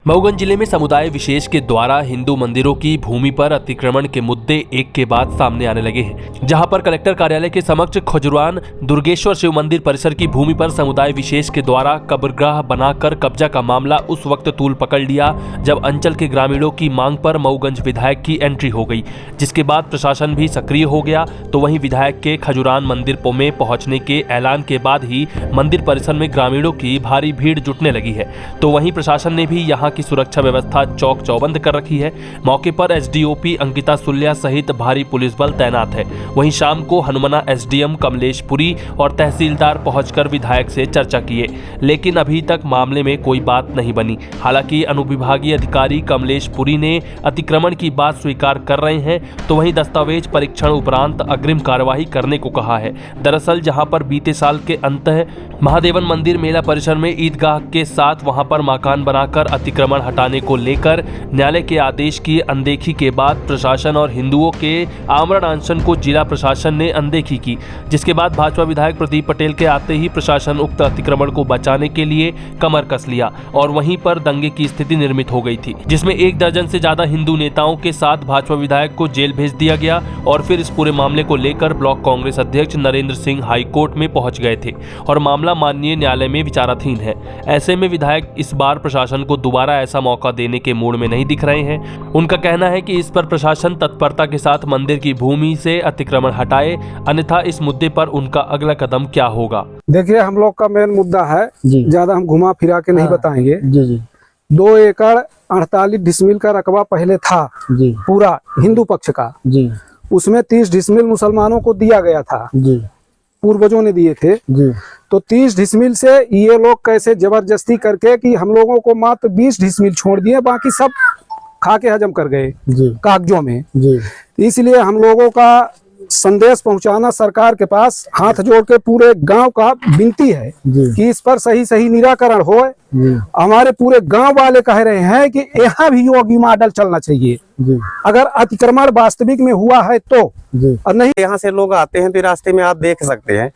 मऊगंज जिले में समुदाय विशेष के द्वारा हिंदू मंदिरों की भूमि पर अतिक्रमण के मुद्दे एक के बाद सामने आने लगे हैं, जहां पर कलेक्टर कार्यालय के समक्ष खजुरान दुर्गेश्वर शिव मंदिर परिसर की भूमि पर समुदाय विशेष के द्वारा कब्रगाह बनाकर कब्जा का मामला उस वक्त तूल पकड़ लिया जब अंचल के ग्रामीणों की मांग पर मऊगंज विधायक की एंट्री हो गई, जिसके बाद प्रशासन भी सक्रिय हो गया। तो वहीं विधायक के खजुरान मंदिर में पहुंचने के ऐलान के बाद ही मंदिर परिसर में ग्रामीणों की भारी भीड़ जुटने लगी है। तो वहीं प्रशासन ने भी यहाँ की सुरक्षा व्यवस्था चौक चौबंद कर रखी है। मौके पर एसडीओपी अंकिता सुल्या सहित भारी पुलिस बल तैनात है। वहीं शाम को हनुमाना एसडीएम कमलेश पुरी और तहसीलदार पहुंचकर विधायक से चर्चा किए, लेकिन अभी तक मामले में कोई बात नहीं बनी। हालांकि अनुविभागीय अधिकारी कमलेश पुरी ने अतिक्रमण की बात स्वीकार कर रहे हैं, तो वहीं दस्तावेज परीक्षण उपरांत अग्रिम कार्यवाही करने को कहा है। दरअसल जहां पर बीते साल के अंत महादेवन मंदिर मेला परिसर में ईदगाह के साथ वहां पर मकान बनाकर अतिक्रमण हटाने को लेकर न्यायालय के आदेश की अनदेखी के बाद प्रशासन और हिंदुओं के आमरण अनशन को जिला प्रशासन ने अनदेखी की, जिसके बाद भाजपा विधायक प्रदीप पटेल के आते ही प्रशासन उक्त अतिक्रमण को बचाने के लिए कमर कस लिया और वहीं पर दंगे की स्थिति निर्मित हो गई थी, जिसमें 1 दर्जन से ज्यादा हिंदू नेताओं के साथ भाजपा विधायक को जेल भेज दिया गया और फिर इस पूरे मामले को लेकर ब्लॉक कांग्रेस अध्यक्ष नरेंद्र सिंह हाईकोर्ट में पहुंच गए थे और मामला माननीय न्यायालय में विचाराधीन है। ऐसे में विधायक इस बार प्रशासन को दोबारा ऐसा मौका देने के मूड में नहीं दिख रहे हैं। उनका कहना है कि इस पर प्रशासन तत्परता के साथ मंदिर की भूमि से अतिक्रमण हटाए, अन्यथा इस मुद्दे पर उनका अगला कदम क्या होगा। देखिए, हम लोग का मेन मुद्दा है, ज्यादा हम घुमा फिरा के नहीं बताएंगे। 2 एकड़ 48 डिसमिल का रकबा पहले था पूरा हिंदू पक्ष का, उसमें 30 डिसमिल मुसलमानों को दिया गया था, पूर्वजों ने दिए थे। तो 30 डिसमिल से ये लोग कैसे जबरदस्ती करके कि हम लोगों को मात्र 20 डिसमिल छोड़ दिए, बाकी सब खा के हजम कर गए कागजों में। इसलिए हम लोगों का संदेश पहुंचाना सरकार के पास हाथ जोड़ के पूरे गांव का विनती है कि इस पर सही निराकरण हो। हमारे पूरे गांव वाले कह रहे हैं कि यहाँ भी योगी मॉडल चलना चाहिए, अगर अतिक्रमण वास्तविक में हुआ है तो, और नहीं यहाँ से लोग आते हैं तो रास्ते में आप देख सकते हैं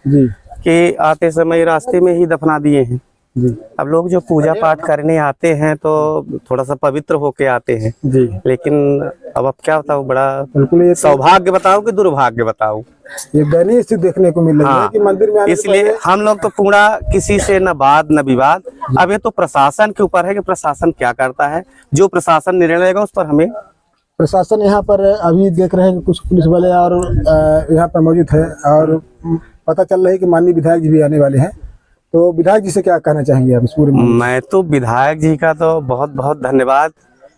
कि आते समय रास्ते में ही दफना दिए हैं। अब लोग जो पूजा पाठ करने आते हैं तो थोड़ा सा पवित्र होके आते हैं, लेकिन अब क्या बताओ, बड़ा बिल्कुल ये सौभाग्य बताओ कि दुर्भाग्य बताओ, ये दयनीय स्थिति देखने को मिल रही है कि मंदिर में इसलिए हम लोग तो पूरा किसी से न वाद न विवाद। अब ये तो प्रशासन के ऊपर है कि प्रशासन क्या करता है। जो प्रशासन निर्णय लेगा उस पर हमें, प्रशासन यहाँ पर अभी देख रहे हैं कि कुछ पुलिस वाले और यहाँ पर मौजूद है और पता चल रहा है कि माननीय विधायक जी भी आने वाले हैं। तो विधायक जी से क्या कहना चाहेंगे आप इस पूरे? मैं तो विधायक जी का तो बहुत बहुत धन्यवाद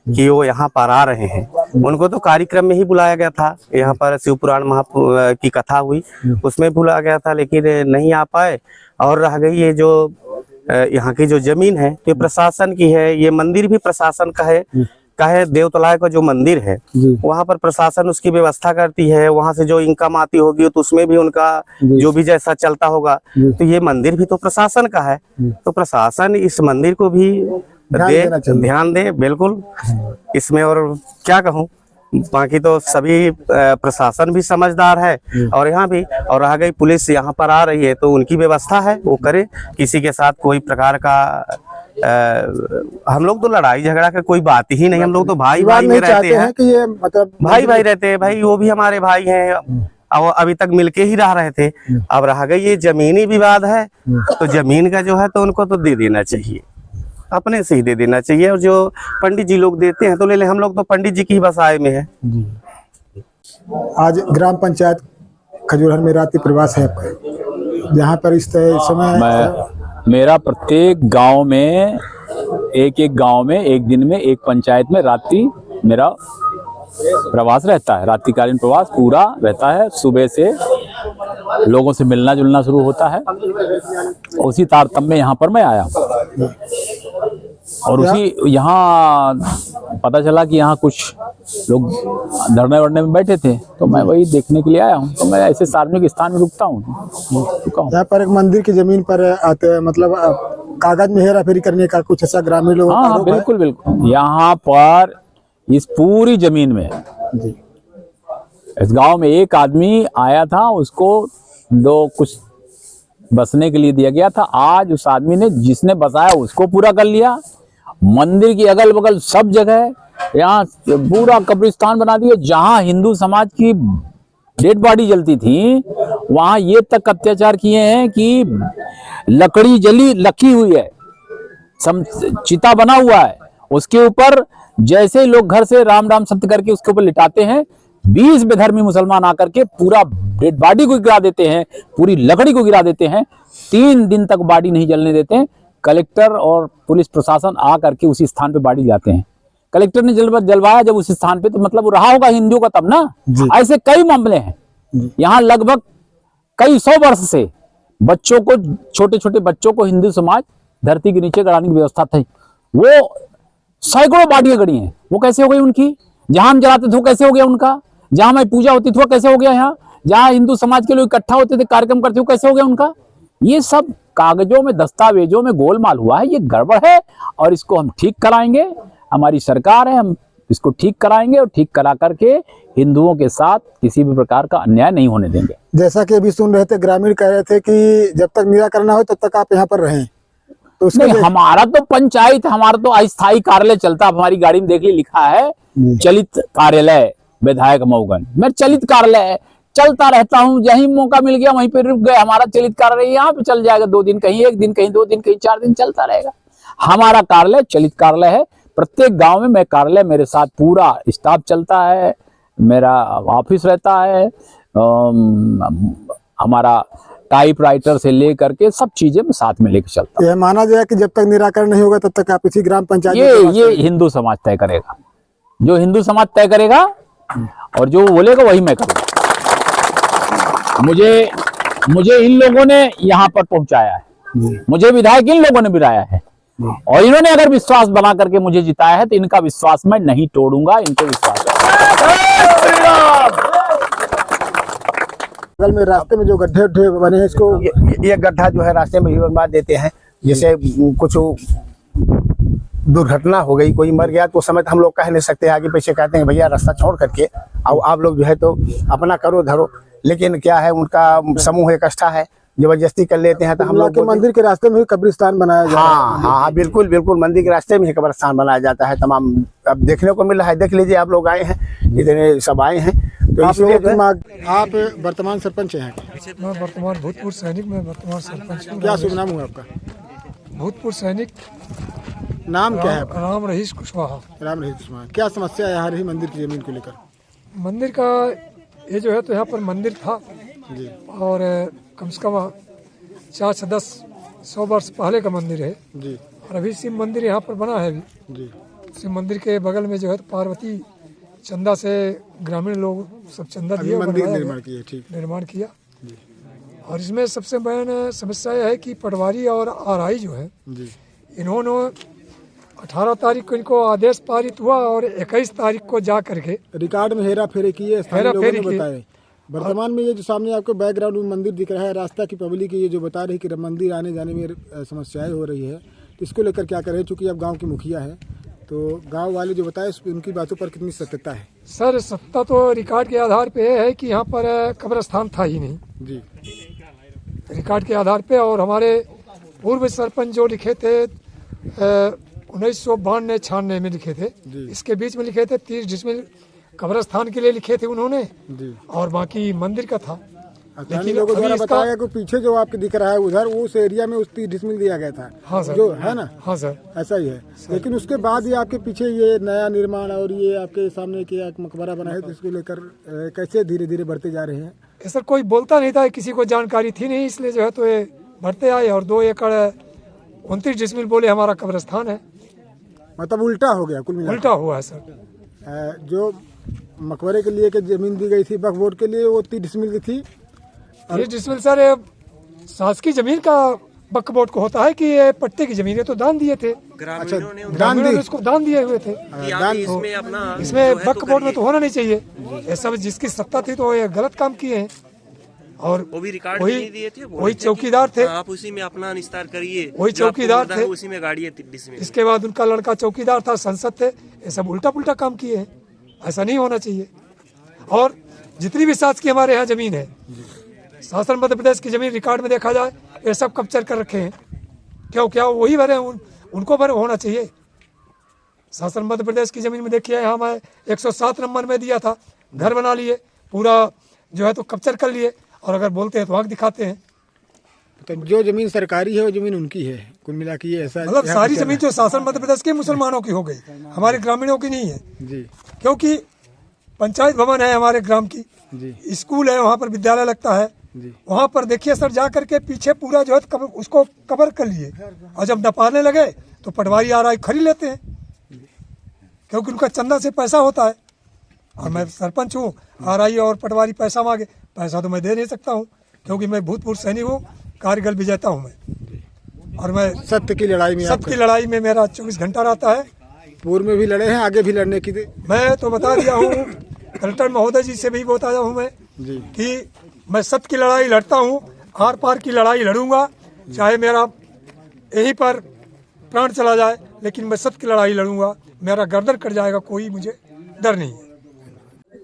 कि वो यहाँ पर आ रहे हैं। उनको तो कार्यक्रम में ही बुलाया गया था, यहाँ पर शिव पुराण की कथा हुई उसमें बुलाया गया था, लेकिन नहीं आ पाए। और रह गई ये जो यहाँ की जो जमीन है ये प्रशासन की है, ये मंदिर भी प्रशासन का है। देवतलाय का जो मंदिर है वहाँ पर प्रशासन उसकी व्यवस्था करती है, वहाँ से जो इनकम आती होगी तो उसमें भी उनका जो भी जैसा चलता होगा। तो ये मंदिर भी तो प्रशासन का है, तो प्रशासन इस मंदिर को भी ध्यान दे बिल्कुल इसमें। और क्या कहूँ, बाकी तो सभी प्रशासन भी समझदार है और यहाँ भी, और रह गई पुलिस यहाँ पर आ रही है तो उनकी व्यवस्था है वो करे। किसी के साथ कोई प्रकार का हम लोग तो लड़ाई झगड़ा का कोई बात ही नहीं, हम लोग तो भाई भाई में रहते हैं कि ये मतलब भाई भाई रहते हैं। भाई वो भी हमारे भाई हैं और अभी तक मिलके ही रह रहे थे। अब रह गई ये जमीनी विवाद है तो जमीन का जो है तो उनको तो दे देना चाहिए, अपने से ही दे देना चाहिए। और जो पंडित जी लोग देते हैं तो ले ले, हम लोग तो पंडित जी की ही बसाए में है। आज ग्राम पंचायत खजुरान में रात्रि प्रवास है, जहाँ पर इस समय मेरा प्रत्येक गांव में एक गांव में एक दिन में एक पंचायत में रात्रि मेरा प्रवास रहता है। रात्रिकालीन प्रवास पूरा रहता है। सुबह से लोगों से मिलना जुलना शुरू होता है, उसी तारतम्य में यहाँ पर मैं आया और उसी यहाँ पता चला कि यहाँ कुछ लोग धरने वरने में बैठे थे तो मैं वही देखने के लिए आया हूँ। तो मैं ऐसे सार्वजनिक स्थान में रुकता हूँ। यहाँ पर एक मंदिर की जमीन पर आते हैं, मतलब कागज में हेरा फेरी करने का कुछ ऐसा ग्रामीण लोगों का? हाँ बिल्कुल बिल्कुल। यहाँ पर इस पूरी जमीन में इस गांव में एक आदमी आया था, उसको कुछ बसने के लिए दिया गया था। आज उस आदमी ने जिसने बसाया उसको पूरा कर लिया मंदिर की अगल बगल सब जगह यहाँ पूरा कब्रिस्तान बना दिए। जहाँ हिंदू समाज की डेड बॉडी जलती थी वहां ये तक अत्याचार किए हैं कि लकड़ी जली लखी हुई है, चिता बना हुआ है, उसके ऊपर जैसे ही लोग घर से राम राम सत्य करके उसके ऊपर लिटाते हैं, 20 बेधर्मी मुसलमान आकर के पूरा डेड बॉडी को गिरा देते हैं, पूरी लकड़ी को गिरा देते हैं। 3 दिन तक बॉडी नहीं जलने देते हैं। कलेक्टर और पुलिस प्रशासन आ करके उसी स्थान पे बॉडी जाते हैं। कलेक्टर ने जलवाया जब उस स्थान पे, तो मतलब वो रहा होगा हिंदुओं का तब ना। ऐसे कई मामले हैं यहाँ, लगभग कई 100 वर्ष से बच्चों को, छोटे छोटे बच्चों को हिंदू समाज धरती के नीचे गड़ाने की व्यवस्था थी। वो सैकड़ों बॉडियां गड़ी हैं, वो कैसे हो गई उनकी? जहां हम जलाते थे वो कैसे हो गया उनका? जहां हमारी पूजा होती थी वो कैसे हो गया? यहाँ जहां हिंदू समाज के लोग इकट्ठा होते थे, कार्यक्रम करते थे, वो कैसे हो गया उनका? ये सब कागजों में, दस्तावेजों में गोलमाल हुआ है, ये गड़बड़ है और इसको हम ठीक कराएंगे। हमारी सरकार है, हम इसको ठीक कराएंगे और ठीक करा करके हिंदुओं के साथ किसी भी प्रकार का अन्याय नहीं होने देंगे। जैसा कि अभी सुन रहे थे, ग्रामीण कह रहे थे कि जब तक निराकरण ना हो तब तक आप यहाँ पर रहें, तो उसमें नहीं, हमारा तो पंचायत, हमारा तो अस्थायी कार्यालय चलता। हमारी गाड़ी में देखिए लिखा है चलित कार्यालय विधायक मऊगन। मैं चलित कार्यालय चलता रहता हूँ, यही मौका मिल गया वहीं पे रुक गए। हमारा चलित कार्यालय यहाँ पे चल जाएगा, 2 दिन कहीं, 1 दिन कहीं, 2 दिन कहीं, 4 दिन चलता रहेगा। हमारा कार्यालय चलित कार्यालय है। प्रत्येक गांव में मैं कार्यालय, मेरे साथ पूरा स्टाफ चलता है, मेरा ऑफिस रहता है, हमारा टाइपराइटर से लेकर के सब चीजें मैं साथ में लेकर चलता हूं। यह माना जाए कि जब तक निराकरण नहीं होगा तब तक आप इसी ग्राम पंचायत ये हिंदू समाज तय करेगा, जो हिंदू समाज तय करेगा और जो बोलेगा वही मैं करूंगा। मुझे इन लोगों ने यहाँ पर पहुंचाया है, मुझे विधायक इन लोगों ने बिठाया है और इन्होंने अगर विश्वास बना करके मुझे जिताया है तो इनका विश्वास मैं नहीं तोड़ूंगा। इनको विश्वास बगल में रास्ते में जो गड्ढे बने हैं, इसको ये गड्ढा जो है रास्ते में ही बनवा देते हैं। जैसे कुछ दुर्घटना हो गई, कोई मर गया तो समय हम लोग कह नहीं सकते, आगे पीछे कहते हैं भैया रास्ता छोड़ करके और आप लोग जो है तो अपना करो धरो। लेकिन क्या है, उनका समूह इकट्ठा है, जबरदस्ती कर लेते हैं। तो हम लोग के मंदिर के रास्ते में ही कब्रिस्तान बनाया जाता है। हाँ, बिल्कुल बिल्कुल, मंदिर के रास्ते में ही कब्रिस्तान बनाया जाता है। तमाम अब देखने को मिल रहा है, देख लीजिए, आप लोग आए हैं, इतने सब आए हैं। तो आप वर्तमान सरपंच हैं? मैं वर्तमान भूतपूर्व सैनिक में वर्तमान सरपंच हूँ। क्या शुभ नाम हुआ आपका? भूतपूर्व सैनिक। नाम क्या है आपका? राम रहीश कुशवाहा। राम रहीश कुशवाहा। क्या समस्या यहाँ रही मंदिर की जमीन को लेकर? मंदिर का ये जो है, तो यहाँ पर मंदिर था जी, और कम से कम 4 से 10-100 वर्ष पहले का मंदिर है जी, और अभी शिव मंदिर यहाँ पर बना है। अभी जी, शिव मंदिर के बगल में जो है तो पार्वती चंदा से ग्रामीण लोग सब चंदा दिए, मंदिर निर्माण किया। ठीक, निर्माण किया। और इसमें सबसे मेन समस्या यह है कि पटवारी और आरआई जो है, जी, इन्होंने 18 तारीख को इनको आदेश पारित हुआ और 21 तारीख को जा करके रिकॉर्ड में हेरा फेरी की है, स्थानीय लोगों ने बताया। वर्तमान में ये जो सामने आपको बैकग्राउंड में मंदिर दिख रहा है, रास्ता की पब्लिक ये जो बता रही है कि मंदिर आने जाने में समस्याएं हो रही है, तो इसको लेकर क्या करें? चूंकि आप गांव की मुखिया है, तो गांव वाले जो बताए उनकी बातों पर कितनी सत्यता है? सर, सत्ता तो रिकॉर्ड के आधार पे है कि यहाँ पर कब्रिस्तान था ही नहीं जी, रिकॉर्ड के आधार पे। और हमारे पूर्व सरपंच जो लिखे थे 1992-96 में लिखे थे, इसके बीच में लिखे थे 30 डिसमिल कब्रिस्तान के लिए लिखे थे उन्होंने जी, और बाकी मंदिर का था। लेकिन लोगों द्वारा बताया कि पीछे जो आपके दिख रहा है उधर उस एरिया में 30 डिसमिल दिया गया था। हाँ सर, जो है ना? हाँ सर, ऐसा ही है। लेकिन उसके बाद ये आपके पीछे ये नया निर्माण और ये आपके सामने किया मकबरा बना है, तो इसको लेकर कैसे धीरे धीरे बढ़ते जा रहे हैं? सर कोई बोलता नहीं था, किसी को जानकारी थी नहीं, इसलिए जो है तो ये बढ़ते आए और 2 एकड़ 29 डिसमिल बोले हमारा कब्रिस्तान है। मतलब उल्टा हो गया, कुल मिलाकर उल्टा हुआ है सर। जो मकबरे के लिए जमीन दी गई थी वक्फ बोर्ड के लिए, वो 30 डिसमिल की थी। 30 डिसमिल सर शासकीय जमीन का वक्फ बोर्ड को होता है कि ये पट्टे की जमीन है, तो दान दिए थे। अच्छा, ग्रामीणों ने उसको दान दिए हुए थे। इसमें वक्फ बोर्ड में तो होना नहीं चाहिए। ये सब जिसकी सत्ता थी तो ये गलत काम किए हैं। और वो भी रिकॉर्ड नहीं दिए थे, वही चौकीदार थे, आप उसी में अपना निस्तार करिए, वही चौकीदार थे, उसी में गाड़ी है 30 डिसमिल। इसके बाद उनका लड़का चौकीदार था, संसद थे। ये सब उल्टा पुल्टा काम किए हैं, ऐसा नहीं होना चाहिए। और जितनी भी शासकीय हमारे यहाँ जमीन है, शासन मध्य प्रदेश की जमीन रिकॉर्ड में देखा जाए, ये सब कैप्चर कर रखे हैं। क्यों क्या वही भरे, उनको भरे होना चाहिए। शासन मध्य प्रदेश की जमीन में देखिए, यहाँ मैं 107 नंबर में दिया था, घर बना लिए, पूरा जो है तो कब्जा कर लिए, और अगर बोलते हैं तो आँख दिखाते हैं। तो जो जमीन सरकारी है वो जमीन उनकी है कुल मिला के, ये ऐसा मतलब सारी जमीन जो शासन मध्य प्रदेश के मुसलमानों की हो गई, हमारे ग्रामीणों की नहीं है जी क्योंकि पंचायत भवन है हमारे ग्राम की जी स्कूल है, वहाँ पर विद्यालय लगता है, वहाँ पर देखिए सर जा करके पीछे पूरा जो है उसको कवर कर लिए, और जब नपाने लगे तो पटवारी RI खरीद लेते हैं क्योंकि उनका चंदा से पैसा होता है। और मैं सरपंच हूँ, RI और पटवारी पैसा मांगे, पैसा तो मैं दे नहीं सकता हूँ क्योंकि मैं भूतपूर्व सैनिक हूँ, कारगिल विजेता हूँ मैं, और मैं सत्य की लड़ाई में मेरा 24 घंटा रहता है। पूर्व में भी लड़े हैं, आगे भी लड़ने की मैं तो बता दिया हूँ, कलेक्टर महोदय जी से भी बताया हूँ मैं कि मैं सत्य की लड़ाई लड़ता हूँ, आर पार की लड़ाई लड़ूंगा, चाहे मेरा यहीं पर प्राण चला जाए, लेकिन मैं सत्य की लड़ाई लड़ूंगा, मेरा गर्दन कट जाएगा, कोई मुझे डर नहीं है।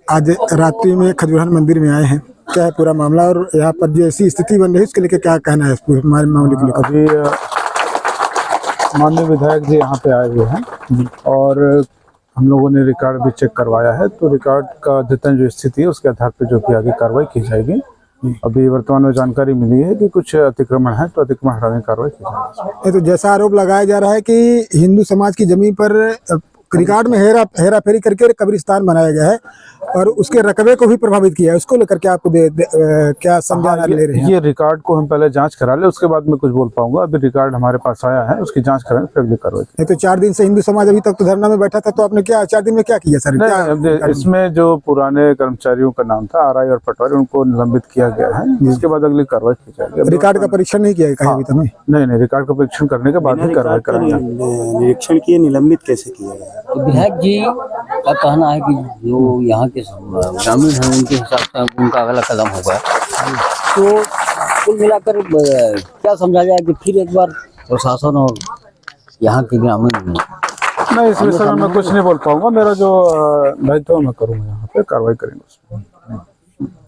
आज रात्रि में खजुरान मंदिर में आए हैं, क्या है पूरा मामला और यहाँ पर जो ऐसी स्थिति बन रही है उसके लेके क्या कहना है इस पूरे मामले के लेकर? अभी माननीय विधायक जी यहाँ पे आए हुए हैं और हम लोगों ने रिकॉर्ड भी चेक करवाया है, तो रिकॉर्ड का अद्यतन जो स्थिति है उसके आधार पर जो भी आगे कार्रवाई की जाएगी। अभी वर्तमान में जानकारी मिली है कि कुछ अतिक्रमण है, तो अतिक्रमण हटाने की कार्रवाई की जाएगी। तो जैसा आरोप लगाया जा रहा है कि हिंदू समाज की जमीन पर रिकॉर्ड में हेरा फेरी करके कब्रिस्तान बनाया गया है और उसके रकबे को भी प्रभावित किया है, उसको लेकर के आपको क्या समझाना ले रहे हैं? ये रिकॉर्ड को हम पहले जांच करा ले, उसके बाद मैं कुछ बोल पाऊंगा। अभी रिकॉर्ड हमारे पास आया है, उसकी जांच कराएंगे फिर अगली कार्रवाई। तो 4 दिन से हिंदू समाज अभी तक तो धरना में बैठा था, तो आपने क्या 4 दिन में क्या किया सर? इसमें जो पुराने कर्मचारियों का नाम था RI और पटवारी, उनको निलंबित किया गया है, जिसके बाद अगली कार्रवाई की जाएगी। रिकॉर्ड का परीक्षण नहीं किया गया अभी तक? नहीं, रिकॉर्ड का परीक्षण करने के बाद ही कार्रवाई करेंगे। निरीक्षण किए, निलंबित कैसे किया गया? तो विधायक जी का कहना है कि जो यहाँ के ग्रामीण हैं उनके हिसाब से उनका अगला कदम होगा, तो कुल मिलाकर क्या समझा जाए कि फिर एक बार प्रशासन और यहाँ के ग्रामीण नहीं, इस विषय में मैं कुछ नहीं बोल पाऊंगा। मेरा जो दायित्व मैं करूँगा, यहाँ पे कार्रवाई करेंगे उसमें।